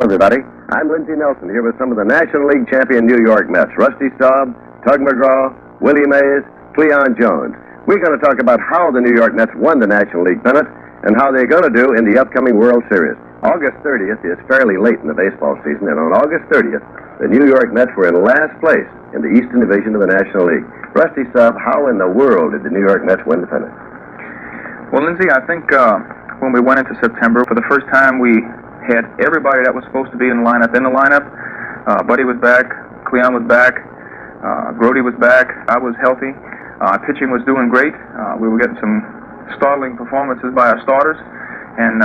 everybody. I'm Lindsey Nelson here with some of the National League champion New York Mets. Rusty Staub, Tug McGraw, Willie Mays, Cleon Jones. We're going to talk about how the New York Mets won the National League pennant and how they're going to do in the upcoming World Series. August 30th is fairly late in the baseball season, and on August 30th, the New York Mets were in last place in the Eastern Division of the National League. Rusty Staub, how in the world did the New York Mets win the pennant? Well, Lindsey, I think when we went into September, for the first time we had everybody that was supposed to be in the lineup. Buddy was back, Cleon was back, Grody was back, I was healthy. Pitching was doing great. We were getting some startling performances by our starters, and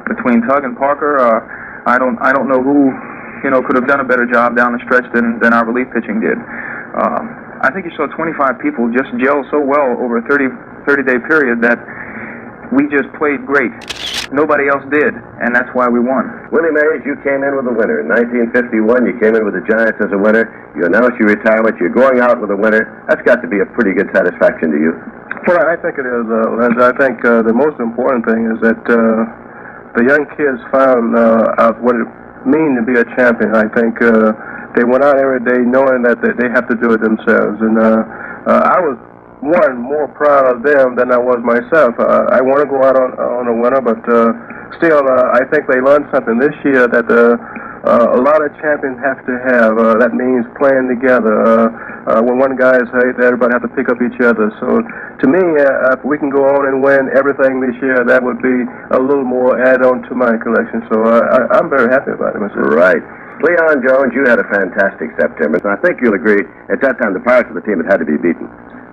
between Tug and Parker, I don't know who could have done a better job down the stretch than our relief pitching did. I think you saw 25 people just gel so well over a 30-day period that we just played great. Nobody else did, and that's why we won. Willie Mays, you came in with a winner. In 1951, you came in with the Giants as a winner. You announced your retirement. You're going out with a winner. That's got to be a pretty good satisfaction to you. Well, I think it is, Lindsey. I think the most important thing is that the young kids found out what it means to be a champion. I think they went out every day knowing that they have to do it themselves. And I was more proud of them than I was myself. I want to go out on a winner, but still, I think they learned something this year that a lot of champions have to have. That means playing together. When one guy is hurt, everybody have to pick up each other. So, to me, if we can go on and win everything this year, that would be a little more add-on to my collection. So, I'm very happy about it myself. Right. Cleon Jones, you had a fantastic September. I think you'll agree, at that time, the Pirates were the team that had to be beaten.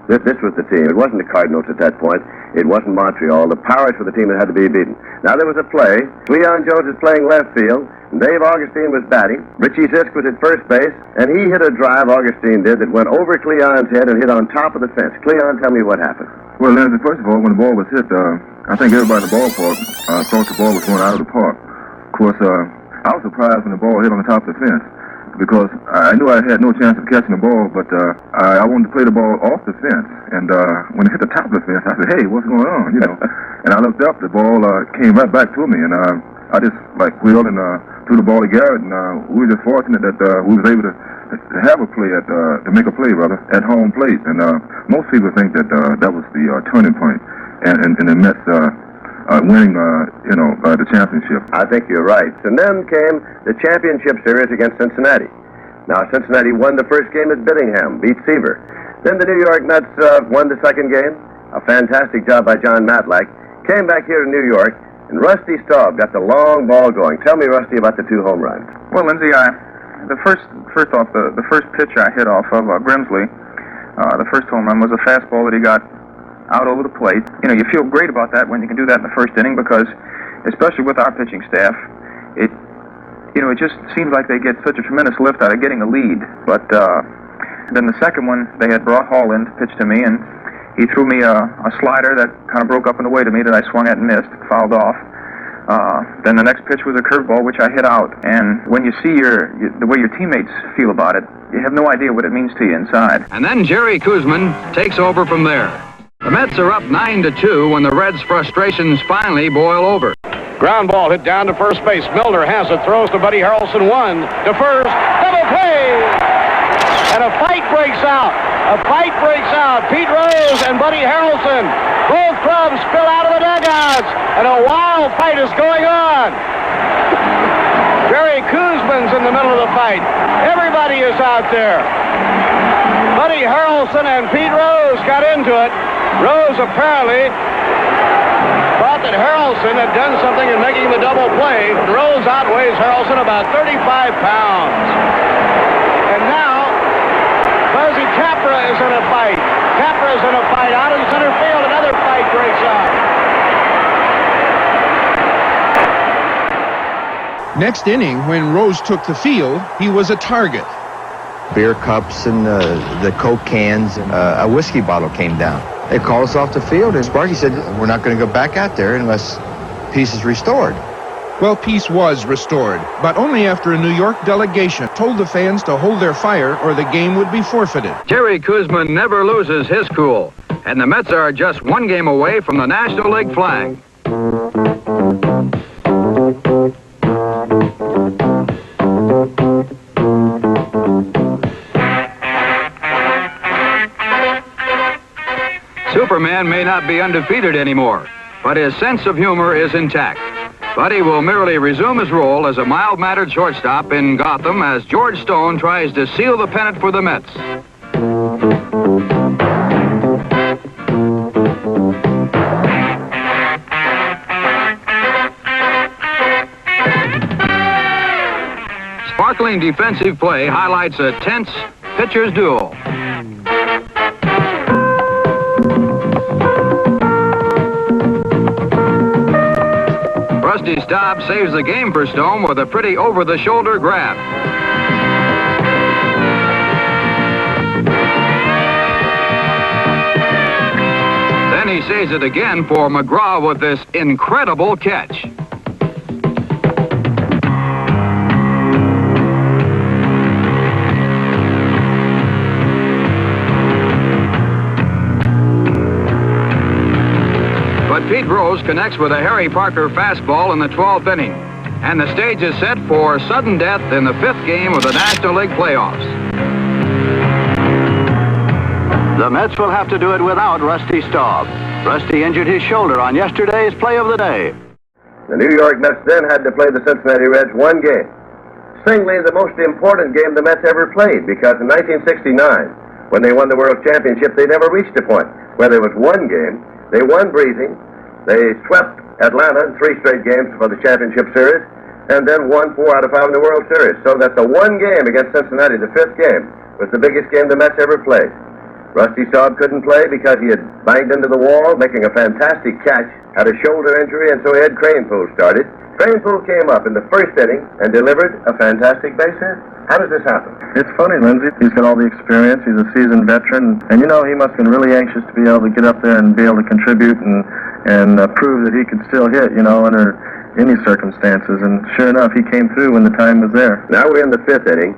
This was the team. It wasn't the Cardinals at that point. It wasn't Montreal. The Pirates were the team that had to be beaten. Now there was a play. Cleon Jones was playing left field. And Dave Augustine was batting. Richie Zisk was at first base. And he hit a drive, Augustine did, that went over Cleon's head and hit on top of the fence. Cleon, tell me what happened. Well, Lindsey, first of all, when the ball was hit, I think everybody in the ballpark thought the ball was going out of the park. Of course, I was surprised when the ball hit on the top of the fence, because I knew I had no chance of catching the ball, but I wanted to play the ball off the fence. And when it hit the top of the fence, I said, hey, what's going on, And I looked up, the ball came right back to me, and I just, wheeled and threw the ball to Garrett, and we were just fortunate that we was able to have a play to make a play, at home plate. And most people think that that was the turning point, and the Mets winning, the championship. I think you're right. And then came the championship series against Cincinnati. Now, Cincinnati won the first game at Billingham, beat Seaver. Then the New York Mets won the second game. A fantastic job by John Matlack. Came back here to New York, and Rusty Staub got the long ball going. Tell me, Rusty, about the two home runs. Well, Lindsey, the first pitch I hit off of Grimsley, the first home run was a fastball that he got out over the plate. You feel great about that when you can do that in the first inning, because, especially with our pitching staff, it just seems like they get such a tremendous lift out of getting a lead. But then the second one, they had brought Hall in to pitch to me, and he threw me a slider that kind of broke up and away to me that I swung at and missed, fouled off. Then the next pitch was a curveball, which I hit out. And when you see the way your teammates feel about it, you have no idea what it means to you inside. And then Jerry Koosman takes over from there. The Mets are up 9-2 when the Reds' frustrations finally boil over. Ground ball hit down to first base. Milner has it, throws to Buddy Harrelson, one to first, double play! And a fight breaks out. Pete Rose and Buddy Harrelson, both clubs spill out of the dugouts, and a wild fight is going on. Jerry Koosman's in the middle of the fight. Everybody is out there. Buddy Harrelson and Pete Rose got into it. Rose apparently thought that Harrelson had done something in making the double play. Rose outweighs Harrelson about 35 pounds. And now, Buzzy Capra is in a fight. Out in center field, another fight breaks out. Next inning, when Rose took the field, he was a target. Beer cups and the Coke cans and a whiskey bottle came down. They called us off the field, and Sparky said, we're not going to go back out there unless peace is restored. Well, peace was restored, but only after a New York delegation told the fans to hold their fire or the game would be forfeited. Jerry Koosman never loses his cool, and the Mets are just one game away from the National League flag. Superman may not be undefeated anymore, but his sense of humor is intact. Buddy will merely resume his role as a mild-mannered shortstop in Gotham as George Stone tries to seal the pennant for the Mets. Sparkling defensive play highlights a tense pitcher's duel. Rusty Staub saves the game for Stone with a pretty over-the-shoulder grab. Then he saves it again for McGraw with this incredible catch. Pete Rose connects with a Harry Parker fastball in the 12th inning, and the stage is set for sudden death in the 5th game of the National League playoffs. The Mets will have to do it without Rusty Staub. Rusty injured his shoulder on yesterday's play of the day. The New York Mets then had to play the Cincinnati Reds one game. Singly, the most important game the Mets ever played, because in 1969, when they won the World Championship, they never reached a point where there was one game. They won breathing. They swept Atlanta in 3 straight games for the championship series, and then won 4 out of 5 in the World Series. So that the one game against Cincinnati, the 5th game, was the biggest game the Mets ever played. Rusty Staub couldn't play because he had banged into the wall, making a fantastic catch, had a shoulder injury, and so he had Cranepool started. Cranepool came up in the 1st inning and delivered a fantastic base hit. How does this happen? It's funny, Lindsey. He's got all the experience. He's a seasoned veteran. And, you know, he must have been really anxious to be able to get up there and be able to contribute and prove that he could still hit, you know, under any circumstances. And sure enough, he came through when the time was there. Now we're in the 5th inning,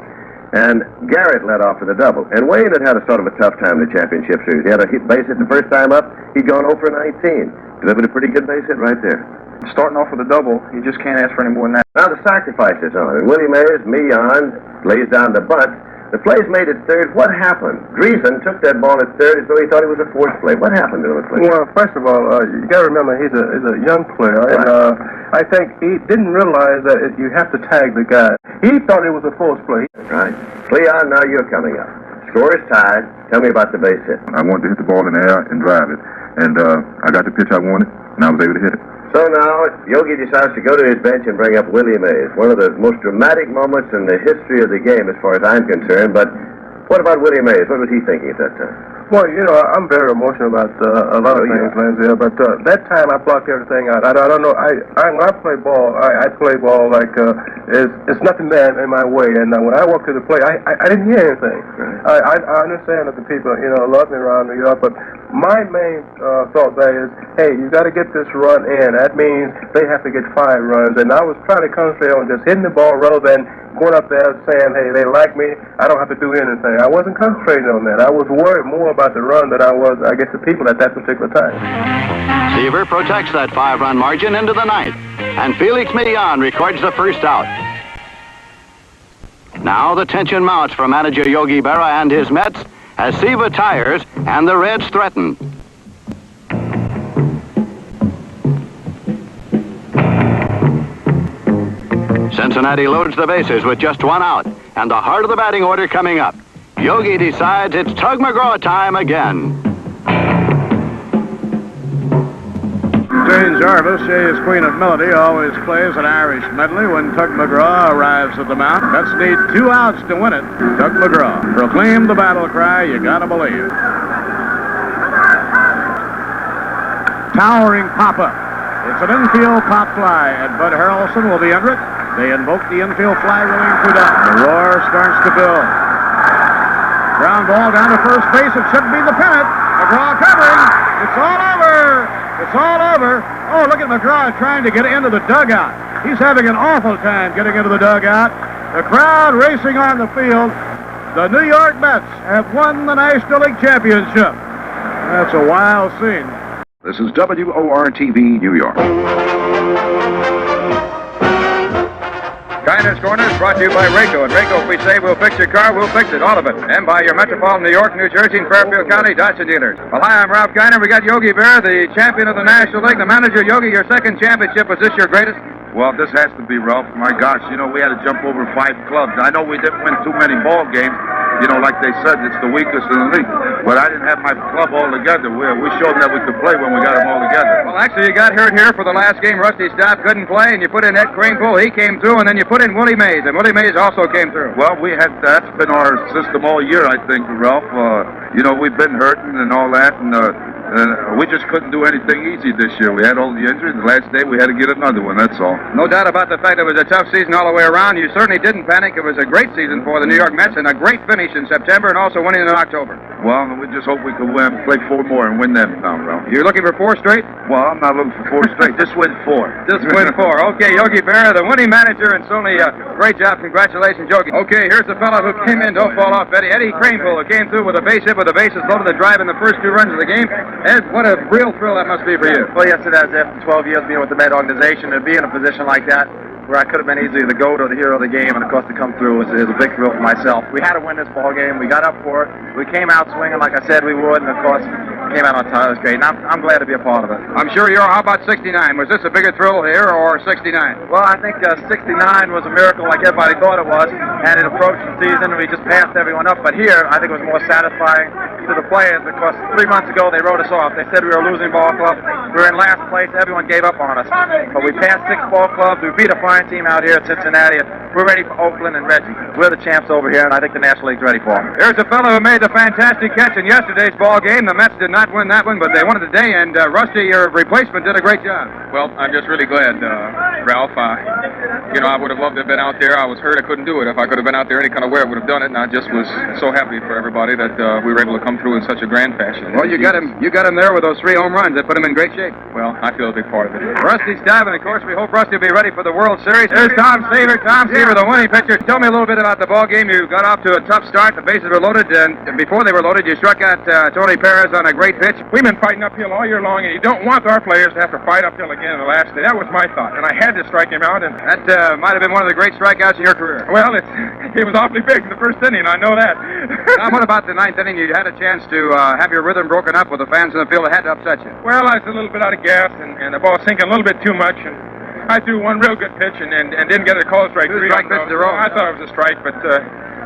and Garrett led off with a double. And Wayne had a sort of a tough time in the championship series. He had a base hit the first time up. He'd gone 0 for 19. Delivered a pretty good base hit right there. Starting off with a double, you just can't ask for any more than that. Now the sacrifice is on, and Willie Mays, Millan, lays down the bunt. The play's made at third. What happened? Dreesen took that ball at third as though he thought it was a forced play. What happened to him? Well, first of all, you got to remember he's a young player, and I think he didn't realize that you have to tag the guy. He thought it was a forced play. Right. Cleon, now you're coming up. Score is tied. Tell me about the base hit. I wanted to hit the ball in the air and drive it, and I got the pitch I wanted, and I was able to hit it. So now, Yogi decides to go to his bench and bring up Willie Mays, one of the most dramatic moments in the history of the game as far as I'm concerned. But what about Willie Mays? What was he thinking at that time? Well, you know, I'm very emotional about a lot of things, Lindsey, but that time I blocked everything out. I don't know. When I play ball, I play ball like it's nothing there in my way. And when I walk to the plate, I didn't hear anything. Right. I understand that the people, you know, love me around New York, but my main thought there is, hey, you got to get this run in. That means they have to get 5 runs. And I was trying to concentrate on just hitting the ball rather than going up there saying, hey, they like me, I don't have to do anything. I wasn't concentrating on that. I was worried more about the run than I was, I guess, the people at that particular time. Seaver protects that 5-run margin into the 9th, and Felix Millan records the first out. Now the tension mounts for manager Yogi Berra and his Mets as Seaver tires and the Reds threaten. Cincinnati loads the bases with just 1 out, and the heart of the batting order coming up. Yogi decides it's Tug McGraw time again. Jane Jarvis, Shay's Queen of Melody, always plays an Irish medley when Tug McGraw arrives at the mound. Mets need 2 outs to win it. Tug McGraw, proclaim the battle cry, you gotta believe. Towering pop-up. It's an infield pop fly, and Bud Harrelson will be under it. They invoke the infield fly, rolling through down. The roar starts to build. Ground ball down to first base. It should be the pennant. McGraw covering. It's all over. It's all over. Oh, look at McGraw trying to get into the dugout. He's having an awful time getting into the dugout. The crowd racing on the field. The New York Mets have won the National League Championship. That's a wild scene. This is WOR-TV, New York. Diners Corner is brought to you by Rayco. And Rayco, if we say we'll fix your car, we'll fix it, all of it. And by your Metropolitan New York, New Jersey, and Fairfield County Dodge dealers. Well, hi, I'm Ralph Geiner. We got Yogi Berra, the champion of the National League, the manager. Yogi, your second championship. Was this your greatest? Well, this has to be, Ralph. My gosh, we had to jump over 5 clubs. I know we didn't win too many ball games. Like they said, it's the weakest in the league. But I didn't have my club all together. We showed them that we could play when we got them all together. Well, actually, you got hurt here for the last game. Rusty stopped, couldn't play, and you put in Ed Kranepool. He came through, and then you put in Willie Mays, and Willie Mays also came through. Well, that's been our system all year, I think, Ralph. We've been hurting and all that, and we just couldn't do anything easy this year. We had all the injuries. The last day, we had to get another one, that's all. No doubt about the fact it was a tough season all the way around. You certainly didn't panic. It was a great season for the New York Mets and a great finish in September and also winning in October. Well, we just hope we can play 4 more and win them now, Ralph. You're looking for 4 straight? Well, I'm not looking for 4 straight. Just win 4. Just win 4. Okay, Yogi Berra, the winning manager, and certainly a great job. Congratulations, Yogi. Okay, here's the fellow who came in. Don't fall off, Eddie. Eddie Kranepool, who came through with a base hit with the bases loaded to drive in the first 2 runs of the game. Ed, what a real thrill that must be for you. Well, yes, it has. After 12 years being with the Met organization, to be in a position like that, where I could have been easily the GOAT or the hero of the game, and of course to come through is a big thrill for myself. We had to win this ball game. We got up for it. We came out swinging like I said we would, and of course came out on time. It was great, and I'm glad to be a part of it. I'm sure you are. How about 69? Was this a bigger thrill here or 69? Well, I think 69 was a miracle like everybody thought it was, and it approached the season, and we just passed everyone up. But here, I think it was more satisfying to the players because 3 months ago they wrote us off. They said we were a losing ball club. We were in last place. Everyone gave up on us. But we passed 6 ball clubs. We beat a fine team out here at Cincinnati. We're ready for Oakland and Reggie. We're the champs over here, and I think the National League's ready for them. There's a fellow who made the fantastic catch in yesterday's ball game. The Mets did not win that one, but they won it today, and Rusty, your replacement, did a great job. Well, I'm just really glad, Ralph. I would have loved to have been out there. I was hurt. I couldn't do it. If I could have been out there any kind of way, I would have done it, and I just was so happy for everybody that we were able to come through in such a grand fashion. Well, you got him there with those 3 home runs. That put him in great shape. Well, I feel a big part of it. Rusty's diving, of course. We hope Rusty will be ready for the World Series. There's Tom Seaver. Tom Seaver, the winning pitcher. Tell me a little bit about the ball game. You got off to a tough start. The bases were loaded, and before they were loaded, you struck out Tony Perez on a great pitch. We've been fighting uphill all year long, and you don't want our players to have to fight uphill again in the last day. That was my thought, and I had to strike him out. And that might have been one of the great strikeouts in your career. Well, it was awfully big in the first inning. I know that. Now, what about the 9th inning? You had a chance to have your rhythm broken up with the fans in the field. It had to upset you. Well, I was a little bit out of gas, and the ball sinking a little bit too much. And I threw one real good pitch and didn't get a call strike. 2 strike pitches in a row. I thought it was a strike, but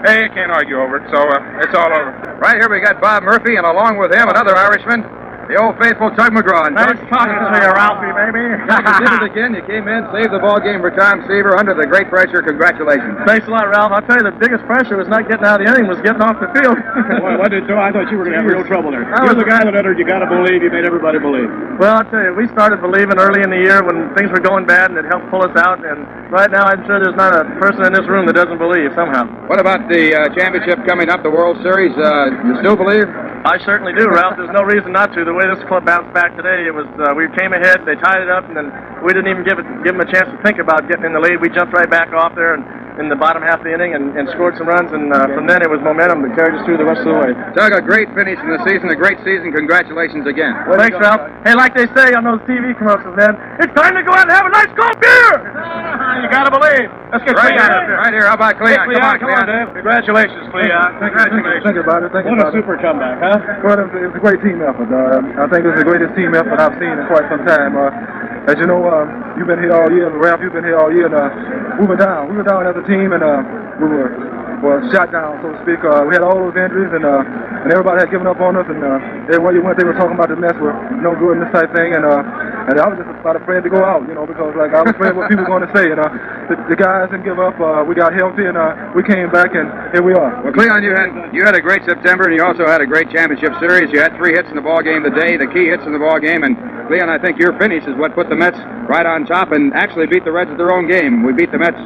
hey, I can't argue over it, so it's all over. Right here we got Bob Murphy, and along with him, another Irishman, the old faithful Tug McGraw. Nice talking to you, Ralphie, baby. You did it again. You came in, saved the ball game for Tom Seaver under the great pressure. Congratulations. Thanks a lot, Ralph. I'll tell you, the biggest pressure was not getting out of the inning, was getting off the field. Boy, what did you do? I thought you were going to have real trouble there. You're the guy that uttered, you got to believe. You made everybody believe. Well, I'll tell you, we started believing early in the year when things were going bad, and it helped pull us out. And right now, I'm sure there's not a person in this room that doesn't believe somehow. What about the championship coming up, the World Series? You still believe? I certainly do, Ralph. There's no reason not to. The way this club bounced back today, it was we came ahead, they tied it up, and then we didn't even give them a chance to think about getting in the lead. We jumped right back off there and in the bottom half of the inning and scored some runs, and from then it was momentum that carried us through the rest of the way. Doug, a great finish in the season, a great season. Congratulations again. Well, thanks, Ralph. Hey, like they say on those TV commercials, man, it's time to go out and have a nice cold beer! You gotta believe. Let's get Cleon out there. Right here. How about Cleon? Come on, Dave. Congratulations, Cleon. Congratulations. Think about it. What a super comeback, huh? Well, it was a great team effort. I think it was the greatest team effort I've seen in quite some time. As you know, you've been here all year, Ralph, you've been here all year, and we were down. We were down as a team, and we were shot down, so to speak. We had all those injuries, and everybody had given up on us, and everywhere you went, they were talking about the Mets were no good and this type thing, and I was just about afraid to go out, because I was afraid what people were going to say, and the guys didn't give up. We got healthy, and we came back, and here we are. Well, Cleon, you had a great September, and you also had a great championship series. You had 3 hits in the ball game today, the key hits in the ball game, and Cleon, I think your finish is what put the Mets right on top and actually beat the Reds at their own game. We beat the Reds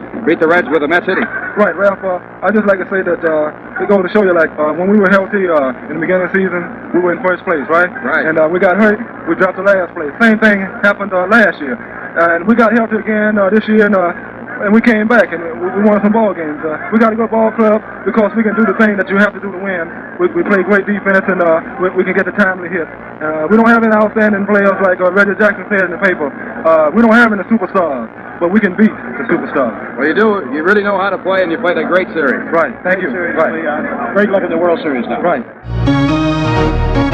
with the Mets hitting. Right, Ralph. I just like to say that it goes to show you, when we were healthy in the beginning of the season, we were in first place, right? Right. And we got hurt, we dropped to last place. Same thing happened last year. And we got healthy again this year, and we came back, and we won some ball games. We got to go to ball club because we can do the thing that you have to do to win. We play great defense, and we can get the timely hit. We don't have any outstanding players like Reggie Jackson said in the paper. We don't have any superstars. but we can beat the superstars. Well, you do. You really know how to play, and you played a great series. Right. Thank you. Right. Great luck in the World Series now. Right.